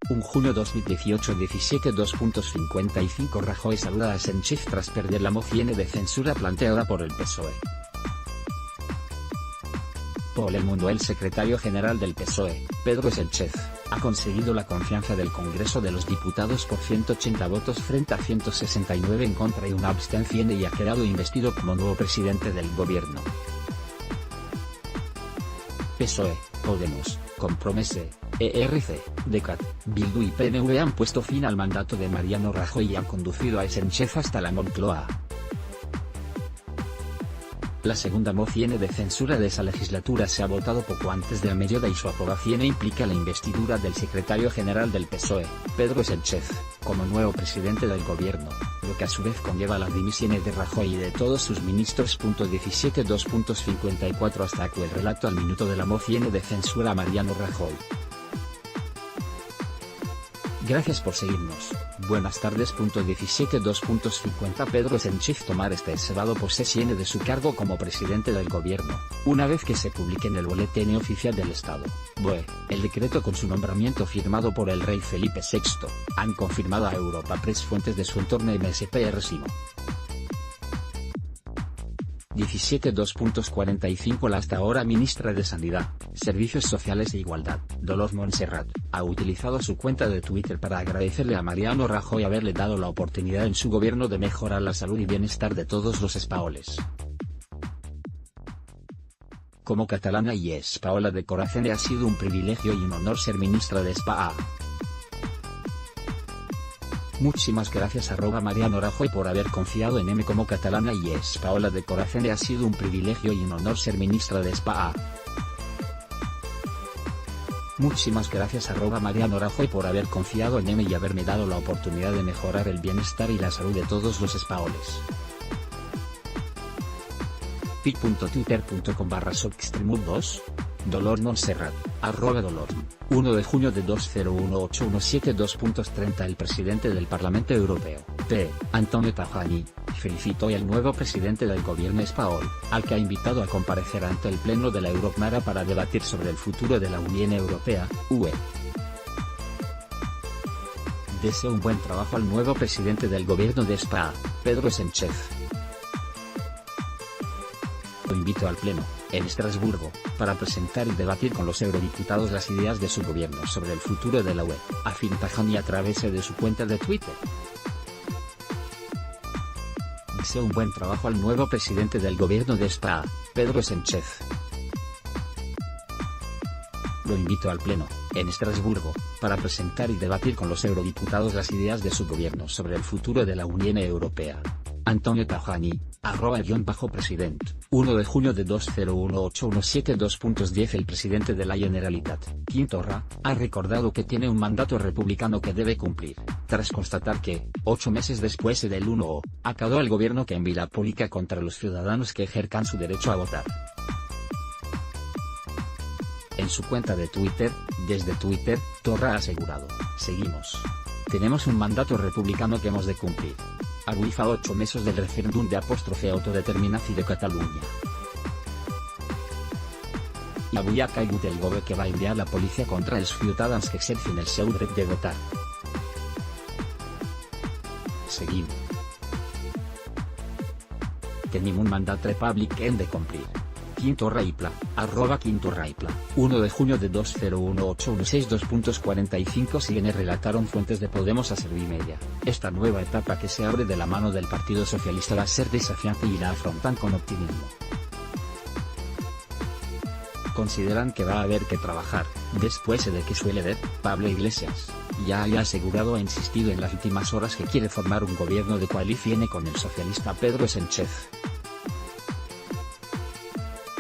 1 junio 2018 17 2.55 Rajoy saluda a Sánchez tras perder la moción de censura planteada por el PSOE. Por El Mundo, el secretario general del PSOE, Pedro Sánchez, ha conseguido la confianza del Congreso de los Diputados por 180 votos frente a 169 en contra y una abstención y ha quedado investido como nuevo presidente del gobierno. PSOE, Podemos, Compromís, ERC, DECAT, Bildu y PNV han puesto fin al mandato de Mariano Rajoy y han conducido a Sánchez hasta la Moncloa. La segunda moción de censura de esa legislatura se ha votado poco antes del mediodía y su aprobación implica la investidura del secretario general del PSOE, Pedro Sánchez, como nuevo presidente del gobierno, lo que a su vez conlleva las dimisiones de Rajoy y de todos sus ministros. 17 2.54 Hasta aquí el relato al minuto de la moción de censura a Mariano Rajoy. Gracias por seguirnos. Buenas tardes. 17 2.50 Pedro Sánchez tomar este sábado posesión de su cargo como presidente del gobierno, una vez que se publique en el Boletín Oficial del Estado, BOE, el decreto con su nombramiento firmado por el rey Felipe VI, han confirmado a Europa Press fuentes de su entorno MSPRSimo. 17 2.45 La hasta ahora ministra de Sanidad, Servicios Sociales e Igualdad, Dolors Montserrat, ha utilizado su cuenta de Twitter para agradecerle a Mariano Rajoy haberle dado la oportunidad en su gobierno de mejorar la salud y bienestar de todos los españoles. Como catalana y española de corazón, ha sido un privilegio y un honor ser ministra de España. Muchísimas gracias Mariano Rajoy por haber confiado en mí como catalana y española de corazón. Ha sido un privilegio y un honor ser ministra de España. Muchísimas gracias Mariano Rajoy por haber confiado en mí y haberme dado la oportunidad de mejorar el bienestar y la salud de todos los españoles. pic.twitter.com/soxtremud2 Dolors Montserrat, @Dolors. 1 de junio de 2018 2.30 El presidente del Parlamento Europeo, Antonio Tajani, felicitó al nuevo presidente del gobierno español, al que ha invitado a comparecer ante el Pleno de la Eurocámara para debatir sobre el futuro de la Unión Europea, UE. Deseo un buen trabajo al nuevo presidente del gobierno de España, Pedro Sánchez. Lo invito al Pleno, en Estrasburgo, para presentar y debatir con los eurodiputados las ideas de su gobierno sobre el futuro de la UE, afirmó Tajani a través de su cuenta de Twitter. Deseo un buen trabajo al nuevo presidente del gobierno de España, Pedro Sánchez. Lo invito al Pleno, en Estrasburgo, para presentar y debatir con los eurodiputados las ideas de su gobierno sobre el futuro de la Unión Europea. Antonio Tajani, @president, 1 de junio de 2018 2.10 El presidente de la Generalitat, Quim Torra, ha recordado que tiene un mandato republicano que debe cumplir, tras constatar que, 8 meses después del 1O, acabó el gobierno que envía política contra los ciudadanos que ejerzan su derecho a votar. En su cuenta de Twitter, desde Twitter, Torra ha asegurado, seguimos. Tenemos un mandato republicano que hemos de cumplir. Avui fa 8 mesos del referéndum de autodeterminación de Catalunya. I avui ha caigut el govern que va enviar la policia contra els ciutadans que exercen el seu dret de votar. Seguim. Tenim un mandat repúblic que hem de complir. Quim Torra i Pla, @Quim Torra i Pla, 1 de junio de 2018 2.45 Siguen relataron fuentes de Podemos a Servimedia. Esta nueva etapa que se abre de la mano del Partido Socialista va a ser desafiante y la afrontan con optimismo. Consideran que va a haber que trabajar, después de que su líder, Pablo Iglesias, ya haya asegurado e insistido en las últimas horas que quiere formar un gobierno de coalición con el socialista Pedro Sánchez.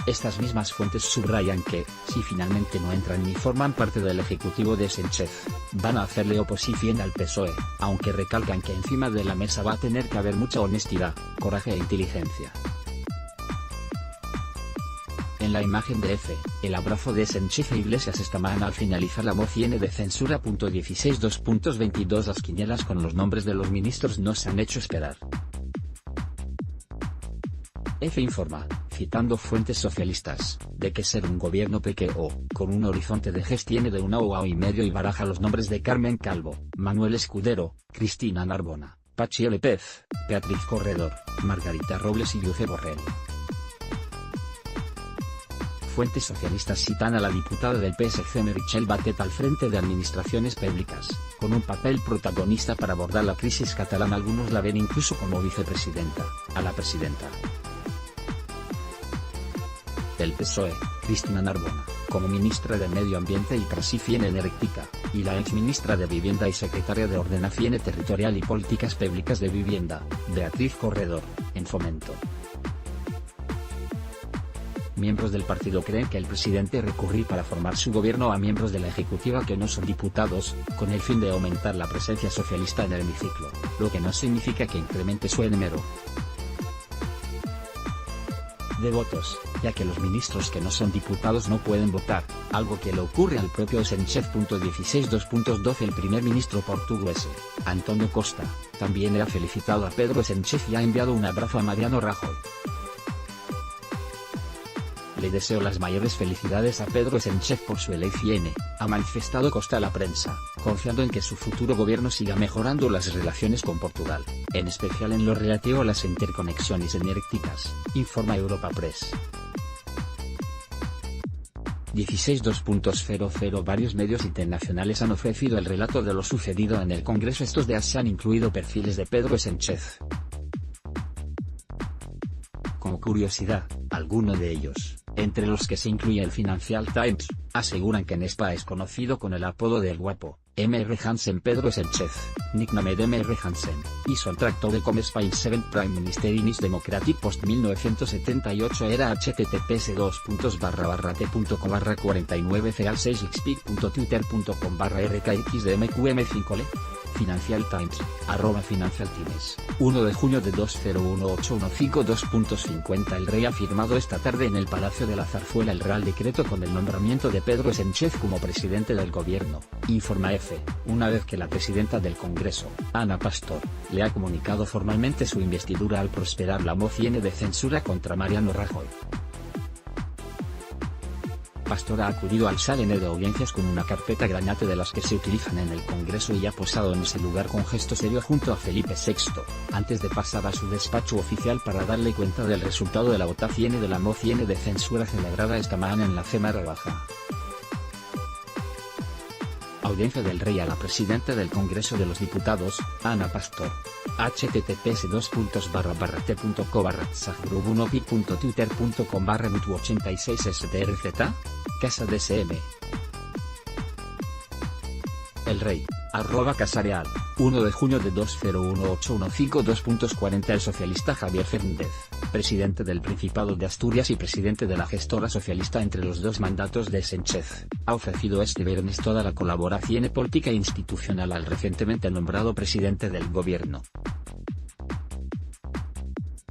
Estas mismas fuentes subrayan que, si finalmente no entran ni forman parte del ejecutivo de Sánchez, van a hacerle oposición al PSOE, aunque recalcan que encima de la mesa va a tener que haber mucha honestidad, coraje e inteligencia. En la imagen de el abrazo de Sánchez e Iglesias esta mañana al finalizar la moción de censura. 16 2.22 Las quinielas con los nombres de los ministros no se han hecho esperar. Informa, citando fuentes socialistas, de que ser un gobierno pequeño, con un horizonte de gestión de 1 año y baraja los nombres de Carmen Calvo, Manuel Escudero, Cristina Narbona, Patxi López, Beatriz Corredor, Margarita Robles y Luce Borrell. Fuentes socialistas citan a la diputada del PSC Meritxell Batet al frente de administraciones públicas, con un papel protagonista para abordar la crisis catalana. Algunos la ven incluso como vicepresidenta, a la presidenta del PSOE, Cristina Narbona, como ministra de Medio Ambiente y Transición Energética, y la exministra de Vivienda y secretaria de Ordenación Territorial y Políticas Públicas de Vivienda, Beatriz Corredor, en Fomento. Miembros del partido creen que el presidente recurrir para formar su gobierno a miembros de la ejecutiva que no son diputados, con el fin de aumentar la presencia socialista en el hemiciclo, lo que no significa que incremente su número de votos, ya que los ministros que no son diputados no pueden votar, algo que le ocurre al propio Sánchez. 16.2.12 El primer ministro portugués, Antonio Costa, también ha felicitado a Pedro Sánchez y ha enviado un abrazo a Mariano Rajoy. Le deseo las mayores felicidades a Pedro Sánchez por su elección, ha manifestado Costa a la prensa, confiando en que su futuro gobierno siga mejorando las relaciones con Portugal, en especial en lo relativo a las interconexiones energéticas, informa Europa Press. 16.2.00 Varios medios internacionales han ofrecido el relato de lo sucedido en el Congreso. Estos días han incluido perfiles de Pedro Sánchez. Como curiosidad, alguno de ellos, entre los que se incluye el Financial Times, aseguran que en España es conocido con el apodo del guapo, M.R. Hansen. Pedro Sánchez, nicknamed M.R. Hansen, hizo el tracto de com Spain 7 Prime Minister in his Democratic Post 1978 era https://t.49c6xpic.twitter.com/rkxdmqm5le. Financial Times, @Financial Times, 1 de junio de 2018-1552.50 El rey ha firmado esta tarde en el Palacio de la Zarzuela el Real Decreto con el nombramiento de Pedro Sánchez como presidente del gobierno, informa EFE, una vez que la presidenta del Congreso, Ana Pastor, le ha comunicado formalmente su investidura al prosperar la moción de censura contra Mariano Rajoy. Pastor ha acudido al salón de audiencias con una carpeta granate de las que se utilizan en el Congreso y ha posado en ese lugar con gesto serio junto a Felipe VI, antes de pasar a su despacho oficial para darle cuenta del resultado de la votación de la moción de censura celebrada esta mañana en la Cámara Baja. Audiencia del Rey a la presidenta del Congreso de los Diputados, Ana Pastor. https://t.co/zagrubunopi.twitter.com/mutu86strz, Casa de SM. El Rey, @Casareal, 1 de junio de 2018-1552.40 El socialista Javier Fernández, presidente del Principado de Asturias y presidente de la gestora socialista entre los dos mandatos de Sánchez, ha ofrecido este viernes toda la colaboración política e institucional al recientemente nombrado presidente del gobierno.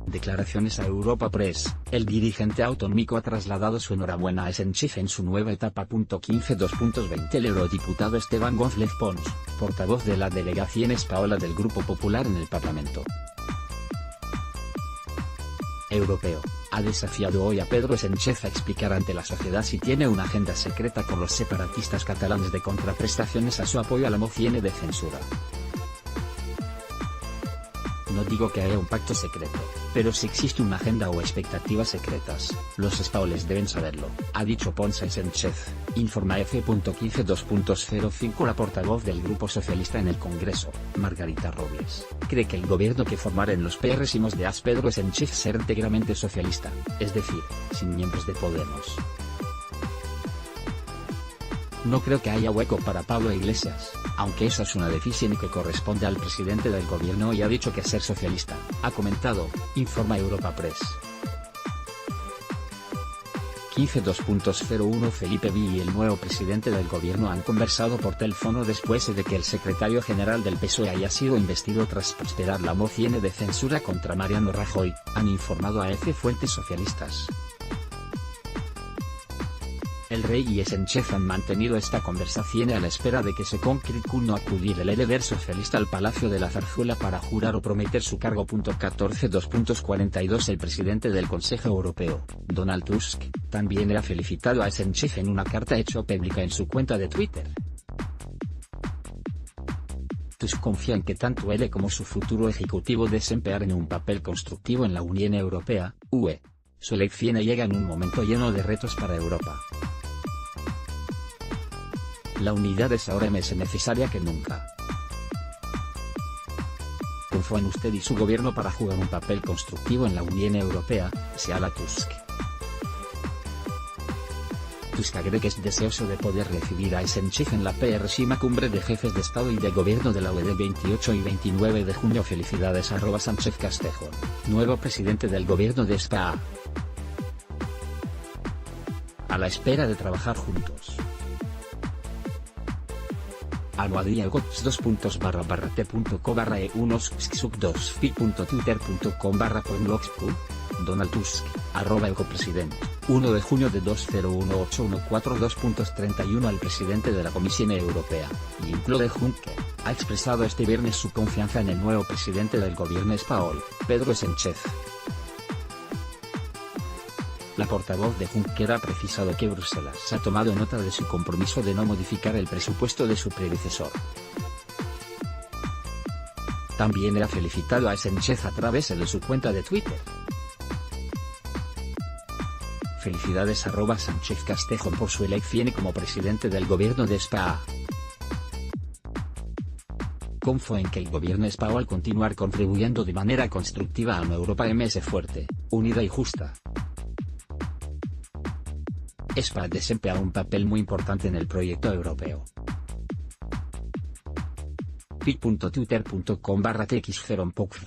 Declaraciones a Europa Press, el dirigente autonómico ha trasladado su enhorabuena a Sánchez en su nueva etapa. 15.2.20 El eurodiputado Esteban González Pons, portavoz de la delegación española del Grupo Popular en el Parlamento Europeo, ha desafiado hoy a Pedro Sánchez a explicar ante la sociedad si tiene una agenda secreta con los separatistas catalanes de contraprestaciones a su apoyo a la moción de censura. No digo que haya un pacto secreto, pero si existe una agenda o expectativas secretas, los españoles deben saberlo, ha dicho Pons a Sánchez, informa F.15.2.05 La portavoz del Grupo Socialista en el Congreso, Margarita Robles, cree que el gobierno que formará en los próximos días Pedro Sánchez será íntegramente socialista, es decir, sin miembros de Podemos. No creo que haya hueco para Pablo Iglesias, aunque esa es una decisión que corresponde al presidente del gobierno y ha dicho que ser socialista, ha comentado, informa Europa Press. 15.2.01 Felipe V y el nuevo presidente del gobierno han conversado por teléfono después de que el secretario general del PSOE haya sido investido tras prosperar la moción de censura contra Mariano Rajoy, han informado a EFE fuentes socialistas. El rey y Sánchez han mantenido esta conversación a la espera de que se concrete no acudir el líder socialista al Palacio de la Zarzuela para jurar o prometer su cargo. 14.2.42 El presidente del Consejo Europeo, Donald Tusk, también ha felicitado a Sánchez en una carta hecha pública en su cuenta de Twitter. Tusk confía en que tanto él como su futuro ejecutivo desempeñarán un papel constructivo en la Unión Europea, UE. Su elección llega en un momento lleno de retos para Europa. La unidad es ahora más necesaria que nunca. Confío en usted y su gobierno para jugar un papel constructivo en la Unión Europea, señala Tusk. Tusk agrega que es deseoso de poder recibir a Sánchez en la próxima cumbre de jefes de Estado y de Gobierno de la UE del 28 y 29 de junio. Felicidades @Sánchez Castejón, nuevo presidente del Gobierno de España. A la espera de trabajar juntos. Almohadilla gots t.co/e1xxuc2fi.twitter.com/poinblogspot. Donald Tusk, @ecopresident, 1 de junio de 2018-142.31 al presidente de la Comisión Europea, Jean-Claude Juncker, ha expresado este viernes su confianza en el nuevo presidente del gobierno español, Pedro Sánchez. La portavoz de Juncker ha precisado que Bruselas ha tomado nota de su compromiso de no modificar el presupuesto de su predecesor. También ha felicitado a Sánchez a través de su cuenta de Twitter. Felicidades @Sánchez Castejón por su elección como presidente del gobierno de España. Confío en que el gobierno español continuar contribuyendo de manera constructiva a una Europa más fuerte, unida y justa. España desempeña un papel muy importante en el proyecto europeo. pi.twitter.com/tx0pocf.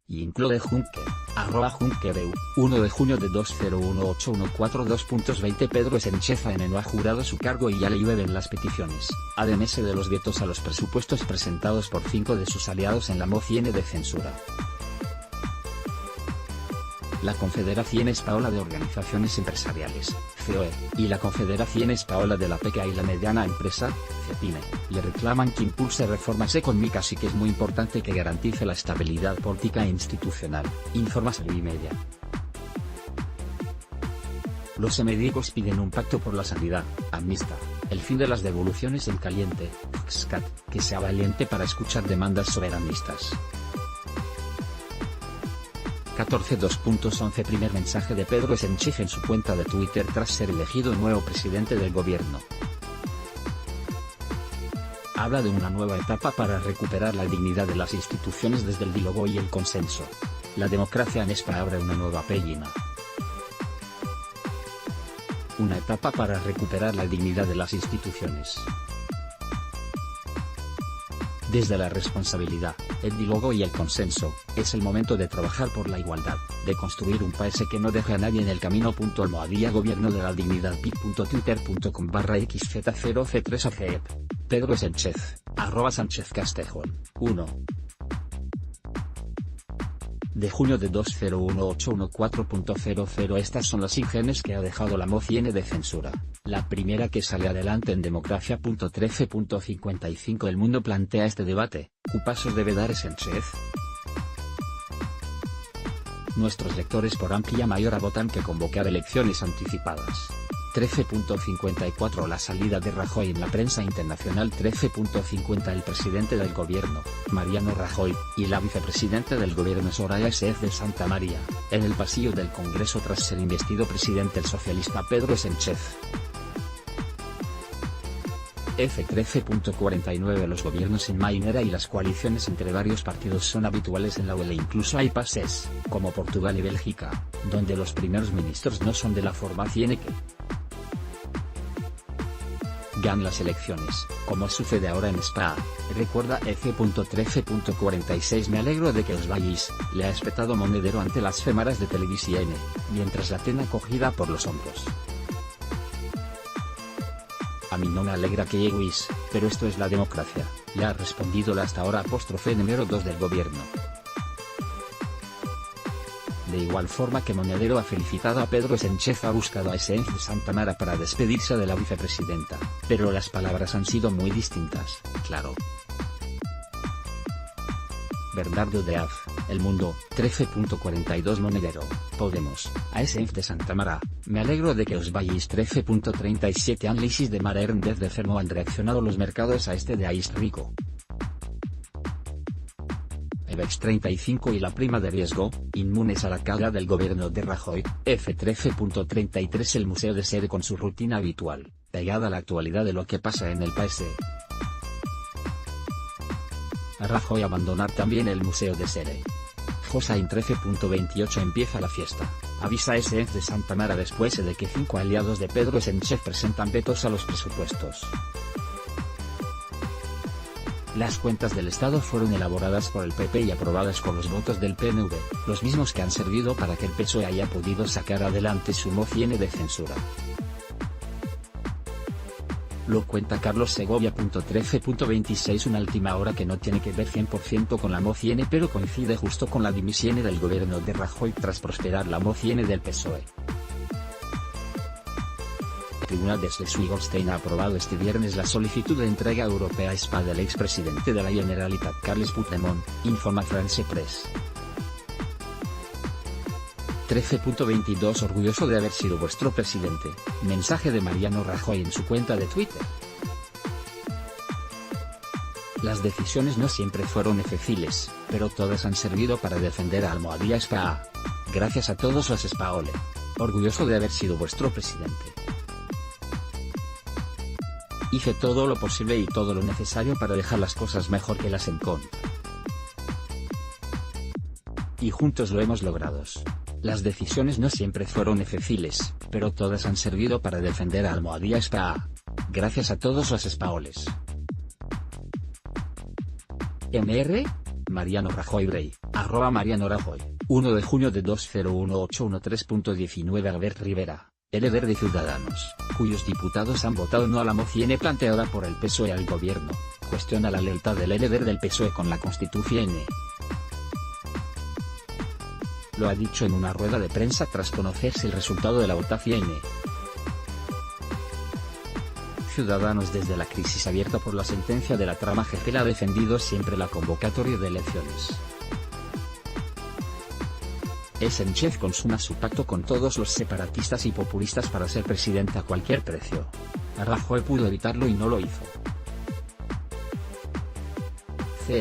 Jean-Claude Juncker, @JunckerEU, 1 de junio de 2018-142.20 Pedro Sánchez no ha jurado su cargo y ya le llueven las peticiones, además de los vetos a los presupuestos presentados por 5 de sus aliados en la moción de censura. La Confederación Española de Organizaciones Empresariales, COE, y la Confederación Española de la Pequeña y la Mediana Empresa, CEPIME, le reclaman que impulse reformas económicas y que es muy importante que garantice la estabilidad política e institucional, informa Servimedia. Los médicos piden un pacto por la sanidad, Amnista, el fin de las devoluciones en caliente, FSCAT, que sea valiente para escuchar demandas soberanistas. 14.2.11 Primer mensaje de Pedro Sánchez en su cuenta de Twitter tras ser elegido nuevo presidente del gobierno. Habla de una nueva etapa para recuperar la dignidad de las instituciones desde el diálogo y el consenso. La democracia en España abre una nueva página. Una etapa para recuperar la dignidad de las instituciones. Desde la responsabilidad, el diálogo y el consenso, es el momento de trabajar por la igualdad, de construir un país que no deje a nadie en el camino. Almohadilla Gobierno de la Dignidad pi.twitter.com/xz0c3acep. Pedro Sánchez, @Sánchez Castejón, 1 de junio de 2018-114.00 Estas son las imágenes que ha dejado la moción de censura. La primera que sale adelante en democracia.13.55 El Mundo plantea este debate, ¿qué pasos debe dar Sánchez? Nuestros lectores por amplia mayoría votan que convocar elecciones anticipadas. 13.54 La salida de Rajoy en la prensa internacional. 13.50 El presidente del gobierno, Mariano Rajoy, y la vicepresidenta del gobierno Soraya Sáenz de Santamaría, en el pasillo del Congreso tras ser investido presidente el socialista Pedro Sánchez. F13.49 Los gobiernos en mayoría y las coaliciones entre varios partidos son habituales en la UE. Incluso hay países, como Portugal y Bélgica, donde los primeros ministros no son de la formación que ganan las elecciones, como sucede ahora en España, recuerda F.13.46 Me alegro de que os vayáis, le ha espetado Monedero ante las cámaras de televisión, mientras la tiene cogida por los hombros. A mí no me alegra que lleguéis, pero esto es la democracia, le ha respondido la hasta ahora apóstrofe número 2 del gobierno. De igual forma que Monedero ha felicitado a Pedro Sánchez, ha buscado a Sáenz de Santamaría para despedirse de la vicepresidenta, pero las palabras han sido muy distintas, claro. Bernardo Deaz, El Mundo, 13.42 Monedero, Podemos, a Sáenz de Santamaría, me alegro de que os vayáis. 13.37 Análisis de Mara Hernández de cómo han reaccionado los mercados a este de Ais Rico. IBEX 35 y la prima de riesgo, inmunes a la caída del gobierno de Rajoy. F13.33 El Museo de Sere con su rutina habitual, pegada a la actualidad de lo que pasa en el país. A Rajoy abandonar también el Museo de Sere. Josain 13.28 Empieza la fiesta, avisa Sáenz de Santamaría después de que 5 aliados de Pedro Sánchez presentan vetos a los presupuestos. Las cuentas del Estado fueron elaboradas por el PP y aprobadas con los votos del PNV, los mismos que han servido para que el PSOE haya podido sacar adelante su moción de censura. Lo cuenta Carlos Segovia. 13.26 Una última hora que no tiene que ver 100% con la moción pero coincide justo con la dimisión del gobierno de Rajoy tras prosperar la moción del PSOE. El Tribunal de Schleswig-Holstein ha aprobado este viernes la solicitud de entrega europea a SPA del expresidente de la Generalitat Carles Puigdemont, informa France Press. 13.22 Orgulloso de haber sido vuestro presidente, mensaje de Mariano Rajoy en su cuenta de Twitter. Las decisiones no siempre fueron fáciles, pero todas han servido para defender a Almohadilla SPA. Gracias a todos los espaoles. Orgulloso de haber sido vuestro presidente. Hice todo lo posible y todo lo necesario para dejar las cosas mejor que las encontré. Y juntos lo hemos logrado. Las decisiones no siempre fueron fáciles, pero todas han servido para defender a Almohadilla SPA. Gracias a todos los espaoles. MR, Mariano Rajoy Rey, @Mariano Rajoy, 1 de junio de 201813.19 Albert Rivera, líder de Ciudadanos, cuyos diputados han votado no a la moción planteada por el PSOE al gobierno, cuestiona la lealtad del líder del PSOE con la Constitución. Lo ha dicho en una rueda de prensa tras conocerse el resultado de la votación. Ciudadanos desde la crisis abierta por la sentencia de la trama Gürtel ha defendido siempre la convocatoria de elecciones. Sánchez consuma su pacto con todos los separatistas y populistas para ser presidente a cualquier precio. Rajoy pudo evitarlo y no lo hizo.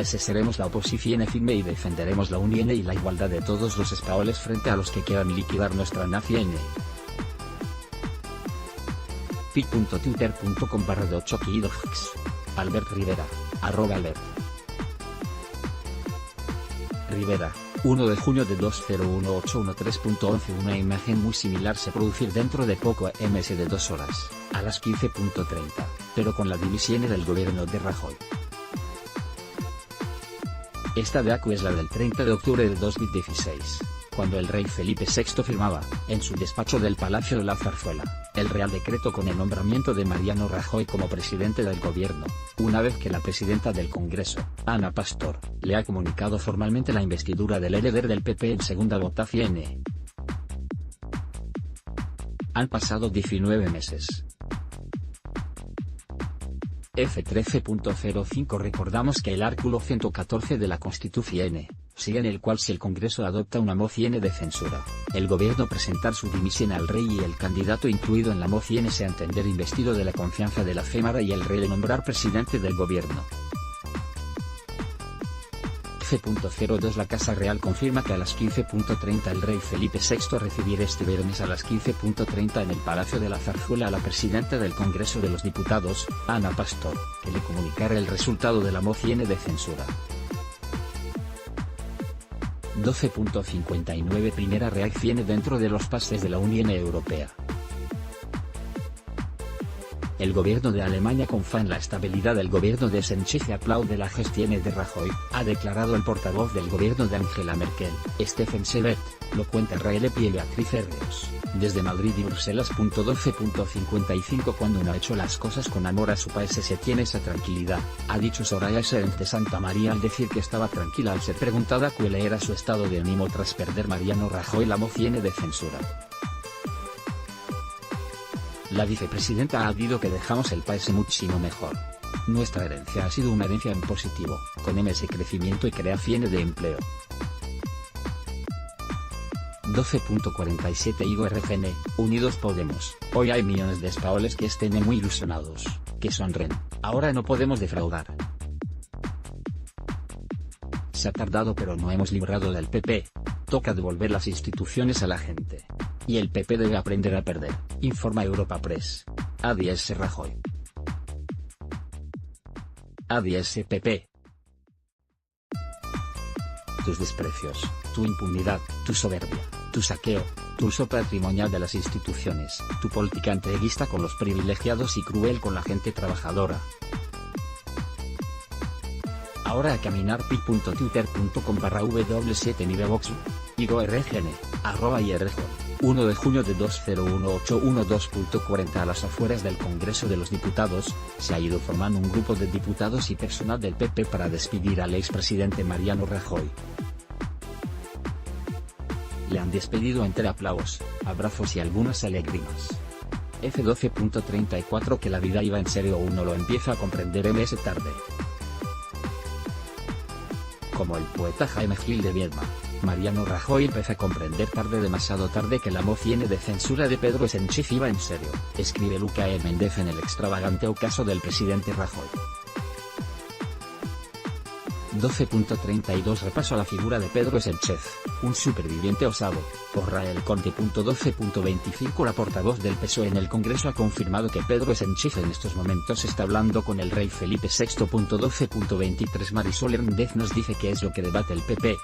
Seremos la oposición firme y defenderemos la unión y la igualdad de todos los espaoles frente a los que quieran liquidar nuestra nación. pi.twitter.com/8kidox. Albert Rivera, @Albert Rivera, 1 de junio de 201813.11 Una imagen muy similar se producir dentro de poco ms de 2 horas, a las 15.30, pero con la dimisión del gobierno de Rajoy. Esta de acu es la del 30 de octubre de 2016, cuando el rey Felipe VI firmaba, en su despacho del Palacio de la Zarzuela, el Real Decreto con el nombramiento de Mariano Rajoy como presidente del gobierno, una vez que la presidenta del Congreso, Ana Pastor, le ha comunicado formalmente la investidura del líder del PP en segunda votación. Han pasado 19 meses. F13.05 Recordamos que el artículo 114 de la Constitución, sigue en el cual si el Congreso adopta una moción de censura, el gobierno presentar su dimisión al rey y el candidato incluido en la moción se entender investido de la confianza de la Cámara y el rey de nombrar presidente del gobierno. F.02 La Casa Real confirma que a las 15.30 el rey Felipe VI recibirá este viernes a las 15.30 en el Palacio de la Zarzuela a la presidenta del Congreso de los Diputados, Ana Pastor, que le comunicará el resultado de la moción de censura. 12.59 Primera reacción dentro de los países de la Unión Europea. El gobierno de Alemania confía en la estabilidad del gobierno de Sánchez y aplaude la gestión de Rajoy, ha declarado el portavoz del gobierno de Angela Merkel, Steffen Seibert, lo cuenta RLP y Beatriz Herreos, desde Madrid y Bruselas. 12.55 Cuando uno ha hecho las cosas con amor a su país se tiene esa tranquilidad, ha dicho Soraya Sáenz de Santa María al decir que estaba tranquila al ser preguntada cuál era su estado de ánimo tras perder Mariano Rajoy la moción de censura. La vicepresidenta ha dicho que dejamos el país muchísimo mejor. Nuestra herencia ha sido una herencia en positivo, con ese crecimiento y creación de empleo. 12.47 Igor RGN, Unidos Podemos, hoy hay millones de españoles que estén muy ilusionados, que sonren, ahora no podemos defraudar. Se ha tardado pero no hemos librado del PP, toca devolver las instituciones a la gente. Y el PP debe aprender a perder, informa Europa Press. Adiós Rajoy. Adiós PP. Tus desprecios, tu impunidad, tu soberbia, tu saqueo, tu uso patrimonial de las instituciones, tu política entreguista con los privilegiados y cruel con la gente trabajadora. Ahora a caminar pic.twitter.com/w7nivevox. IgoRGN, @IRJ. 1 de junio de 201812.40 A las afueras del Congreso de los Diputados, se ha ido formando un grupo de diputados y personal del PP para despedir al expresidente Mariano Rajoy. Le han despedido entre aplausos, abrazos y algunas alegrías. F12.34 Que la vida iba en serio uno lo empieza a comprender ms tarde. Como el poeta Jaime Gil de Viedma, Mariano Rajoy empieza a comprender demasiado tarde que la moción de censura de Pedro Sánchez iba en serio, escribe Luca E. Méndez en el extravagante caso del presidente Rajoy. 12.32 Repaso a la figura de Pedro Sánchez, un superviviente osado, por Rael Conte. 12.25 La portavoz del PSOE en el Congreso ha confirmado que Pedro Sánchez en estos momentos está hablando con el rey Felipe VI. 12.23 Marisol Hernández nos dice qué es lo que debate el PP.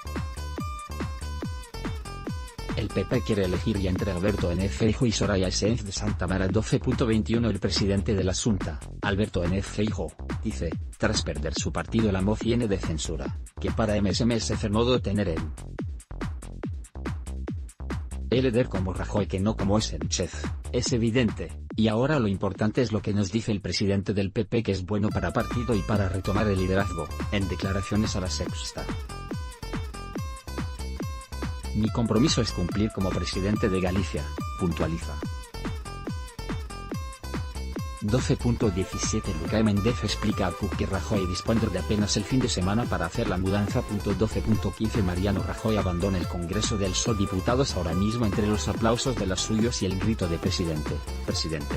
El PP quiere elegir ya entre Alberto Núñez Feijóo y Soraya Sáenz de Santa María. 12.21 El presidente de la Xunta, Alberto Núñez Feijóo, dice, tras perder su partido la moción de censura, que para MSMS modo tener el líder como Rajoy que no como Sánchez, es evidente, y ahora lo importante es lo que nos dice el presidente del PP que es bueno para partido y para retomar el liderazgo, en declaraciones a La Sexta. Mi compromiso es cumplir como presidente de Galicia, puntualiza. 12.17 Luca Méndez explica a Cook que Rajoy dispone de apenas el fin de semana para hacer la mudanza. 12.15 Mariano Rajoy abandona el Congreso del PSOE. Diputados ahora mismo entre los aplausos de los suyos y el grito de presidente, presidente.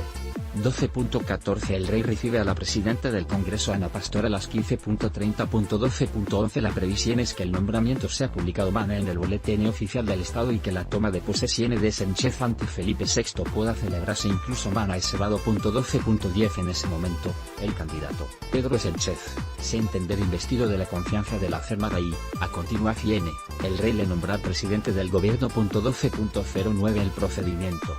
12.14 El rey recibe a la presidenta del Congreso Ana Pastor a las 15.30. 12.11 La previsión es que el nombramiento sea publicado mañana en el boletín oficial del Estado y que la toma de posesión de Sánchez ante Felipe VI pueda celebrarse incluso mañana ese sábado. 12.10 En ese momento, el candidato, Pedro Sánchez, se entender investido de la confianza de la Cermara y, a continuación, el rey le nombra presidente del gobierno. 12.09 El procedimiento.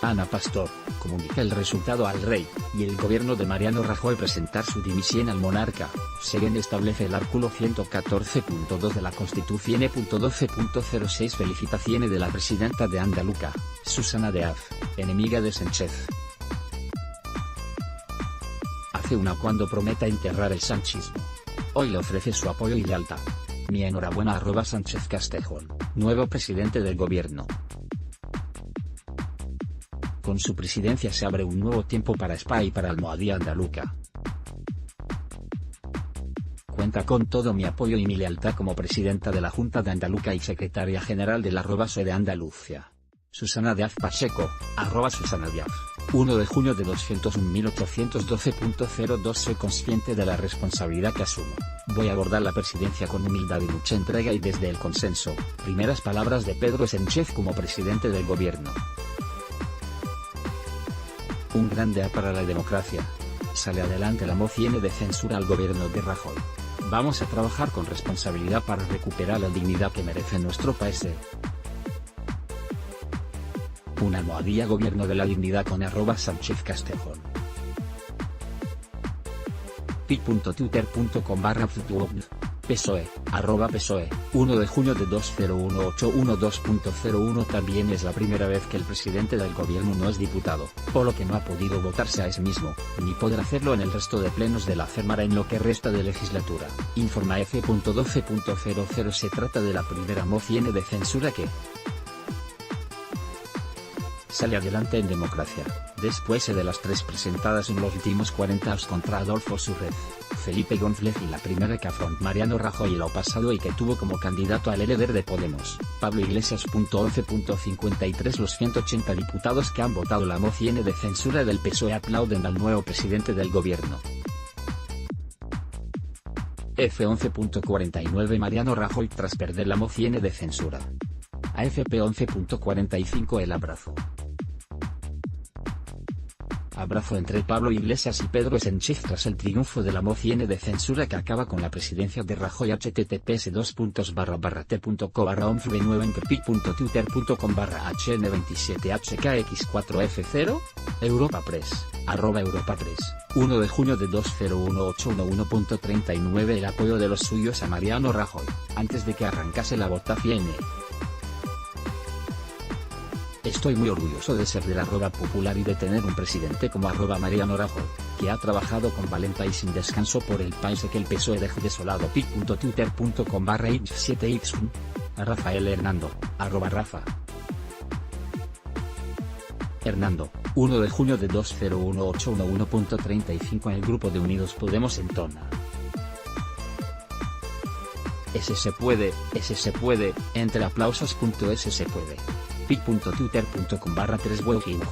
Ana Pastor, comunica el resultado al rey, y el gobierno de Mariano Rajoy presentar su dimisión al monarca, según establece el artículo 114.2 de la Constitución. 12.06 Felicitaciones de la presidenta de Andalucía, Susana Díaz, enemiga de Sánchez. Hace una cuando prometa enterrar el sanchismo. Hoy le ofrece su apoyo y lealtad. Mi enhorabuena @ Sánchez Castejón, nuevo presidente del gobierno. Con su presidencia se abre un nuevo tiempo para España y para Almohadía Andaluca. Cuenta con todo mi apoyo y mi lealtad como presidenta de la Junta de Andalucía y secretaria general de la PSOE de Andalucía. Susana Díaz Pacheco, @Susana Díaz. 1 de junio de 201.812.02 Soy consciente de la responsabilidad que asumo. Voy a abordar la presidencia con humildad y mucha entrega y desde el consenso. Primeras palabras de Pedro Sánchez como presidente del gobierno. Un gran día para la democracia. Sale adelante la moción de censura al gobierno de Rajoy. Vamos a trabajar con responsabilidad para recuperar la dignidad que merece nuestro país. Una almohadilla Gobierno de la Dignidad con @Sánchez Castejón. pi.twitter.com/PSOE, PSOE, 1 de junio de 201812.01. También es la primera vez que el presidente del gobierno no es diputado, por lo que no ha podido votarse a sí mismo, ni podrá hacerlo en el resto de plenos de la Cámara en lo que resta de legislatura. Informa F.12.00. Se trata de la primera moción de censura que sale adelante en democracia, después de las 3 presentadas en los últimos 40 años contra Adolfo Suárez, Felipe González y la primera que afrontó Mariano Rajoy el año pasado y que tuvo como candidato al líder de Podemos, Pablo Iglesias. 11.53 Los 180 diputados que han votado la moción de censura del PSOE aplauden al nuevo presidente del gobierno. F11.49 Mariano Rajoy tras perder la moción de censura. AFP 11.45 El abrazo. Abrazo entre Pablo Iglesias y Pedro Sánchez tras el triunfo de la moción de censura que acaba con la presidencia de Rajoy. https://t.co/9.twitter.com/hn27hkx4f0, Europa Press, @Europa Press, 1 de junio de 201811.39 El apoyo de los suyos a Mariano Rajoy, antes de que arrancase la votación. Estoy muy orgulloso de ser del @popular y de tener un presidente como @Mariano Rajoy, que ha trabajado con valentía y sin descanso por el país que el PSOE dejó desolado. pi.twitter.com/h7x1, a Rafael Hernando, @Rafa Hernando, 1 de junio de 201811.35 En el grupo de Unidos Podemos entona. Ese se puede, entre aplausos. Ese se puede. pi.twitter.com/3webgig.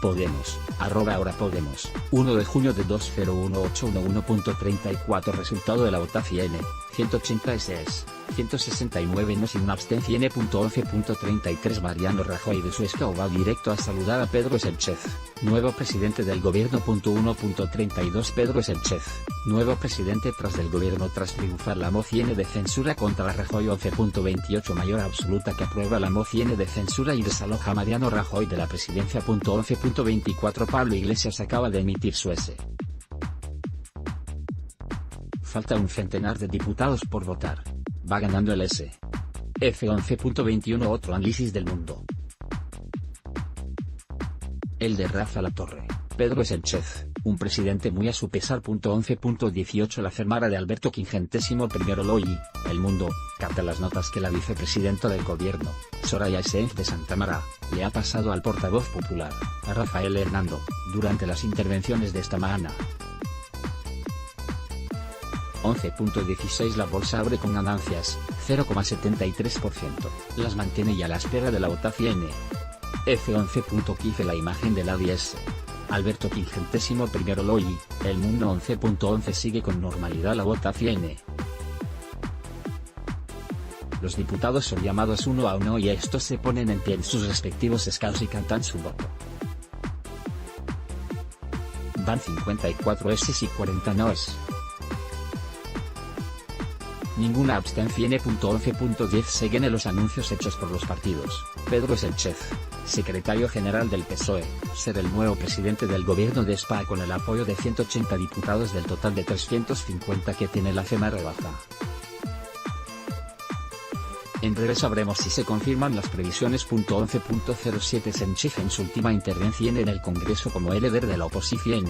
Podemos, @ahora Podemos, 1 de junio de 201811.34 Resultado de la votación, 180 SS, 169 no sin una abstención. 11.33 Mariano Rajoy de su escao va directo a saludar a Pedro Sánchez, nuevo presidente del gobierno. 1.32 Pedro Sánchez, nuevo presidente tras del gobierno tras triunfar la moción de censura contra Rajoy. 11.28 Mayoría absoluta que aprueba la moción de censura y desaloja a Mariano Rajoy de la presidencia. 11.24 Pablo Iglesias acaba de emitir su S. Falta un centenar de diputados por votar. Va ganando el S. F11.21 Otro análisis del Mundo. El de Rafa Latorre, Pedro Sánchez, un presidente muy a su pesar. 11.18 La Cámara de Alberto XXI Loyi, El Mundo, capta las notas que la vicepresidenta del gobierno, Soraya Sáenz de Santamaría, le ha pasado al portavoz popular, a Rafael Hernando, durante las intervenciones de esta mañana. 11.16 La bolsa abre con ganancias, 0,73%, las mantiene ya a la espera de la votación. F11.15 La imagen de la ADS. Alberto XXI Loyi, El Mundo. 11.11 Sigue con normalidad la votación. Los diputados son llamados uno a uno y estos se ponen en pie en sus respectivos escaños y cantan su voto. Van 54 S y 40 noes. Ninguna abstención. 11.10 Siguen los anuncios hechos por los partidos. Pedro Sánchez, secretario general del PSOE, ser el nuevo presidente del gobierno de España con el apoyo de 180 diputados del total de 350 que tiene la Cámara Baja. En breve sabremos si se confirman las previsiones. 11.07 Sánchez en su última intervención en el Congreso como el líder de la oposición.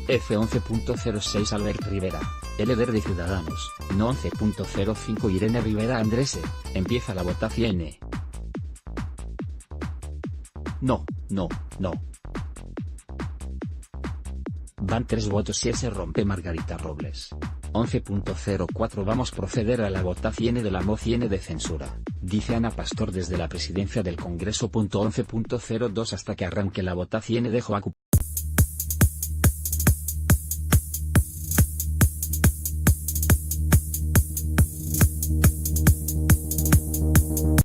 F11.06 Albert Rivera, el líder de Ciudadanos, no. 11.05 Irene Rivera Andrés, empieza la votación. No. Van 3 votos y se rompe Margarita Robles. 11.04 Vamos a proceder a la votación de la moción de censura, dice Ana Pastor desde la presidencia del Congreso. 11.02 Hasta que arranque la votación dejo a